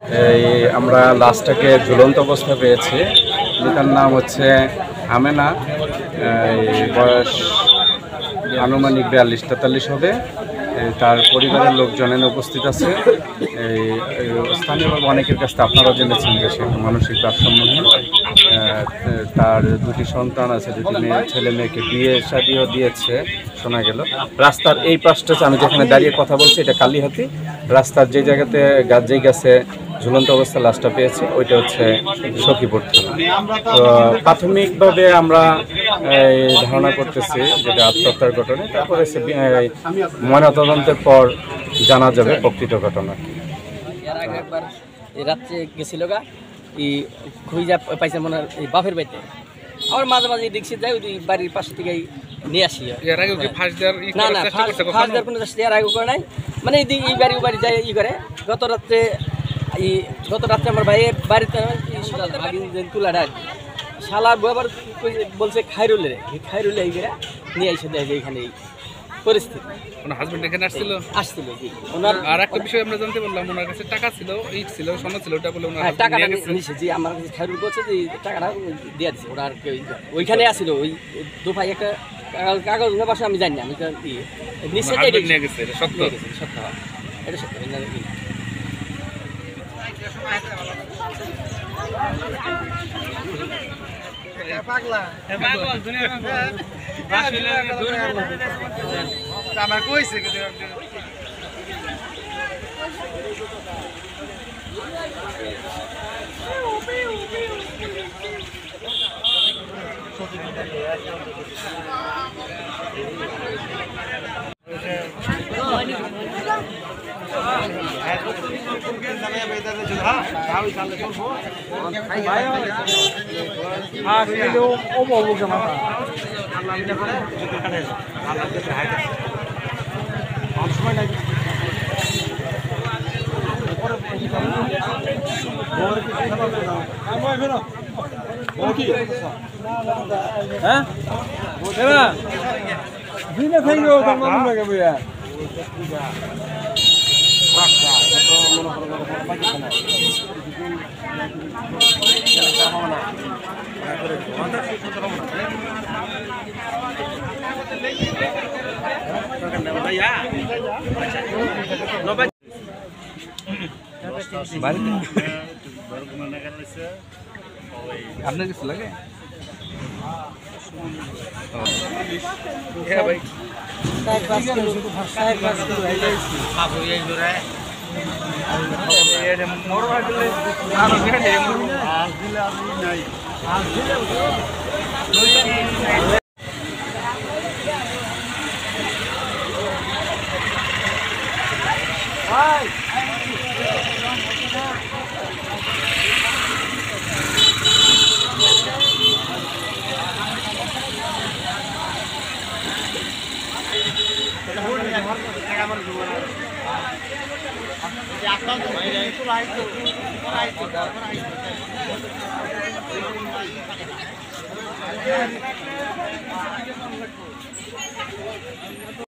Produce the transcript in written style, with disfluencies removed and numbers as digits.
এই আমরা লাশটাকে ঝুলন্ত অবস্থায় পেয়েছি। তার নাম হচ্ছে আমেনা, বয়স আনুমানিক 42-43 হবে। তার পরিবারের লোকজন উপস্থিত আছে। এই স্থানীয় অনেকের কাছে আপনারা জেনেছেন যে সে মানসিক ভারসাম্যহীন। তার দুটি সন্তান আছে, দুটি ছেলে মেয়েকে বিয়ে শাদিও দিয়েছে শোনা গেল। রাস্তার এই পাশটা আমি যেখানে দাঁড়িয়ে কথা বলছি এটা কালীহাতি। রাস্তার যে জায়গাতে যেই গাছে ঝুলন্ত অবস্থা লাশটা পেয়েছি ওইটা হচ্ছে সখীপুর থানা। তো প্রাথমিকভাবে আমরা ধারণা করতেছি যেটা আত্মহত্যার ঘটনা, তারপরে ময়নাতদন্তের পর জানা যাবে প্রকৃত ঘটনা। একবার রাত্রে গেছিল গা খুঁজা পাইছে মনে হয় বাপের বাড়িতে। আমার মাঝে মাঝে দেখছি যাই ওই বাড়ির পাশে থেকে নিয়ে আসি। না না ফার্স্ট দেওয়ার কোনো চেষ্টা এর আগে করে নাই, মানে এই বাড়ি ও বাড়ি যাই করে। গত রাত্রে আমার ভাই বাড়িতে তুলাটা শালা আবার বলছে খাইরুলে এই নিয়ে এসে দেয় যে এখানে পরিস্থিতি। ওনার হাজবেন্ড এখানে আসছিল জি। ওনার আর একটা বিষয় আমরা জানতে পারলাম, ওনার কাছে টাকা ছিল, ইট ছিল, সোনা ছিল, ওটা বলে ওনার টাকাটা নিয়েছে। জি, আমার কাছে খাইরুল বলছে যে টাকাটা দিয়ে দিচ্ছে। ওরা আর ওইখানে আসছিল ওই দোপাই একটা কাগজ বাসা আমি জানি না, আমি নিশ্চয় নিয়ে গেছে। এটা সত্য? সত্য, এটা সত্য। আমার কইছে আপনার কিছু লাগে?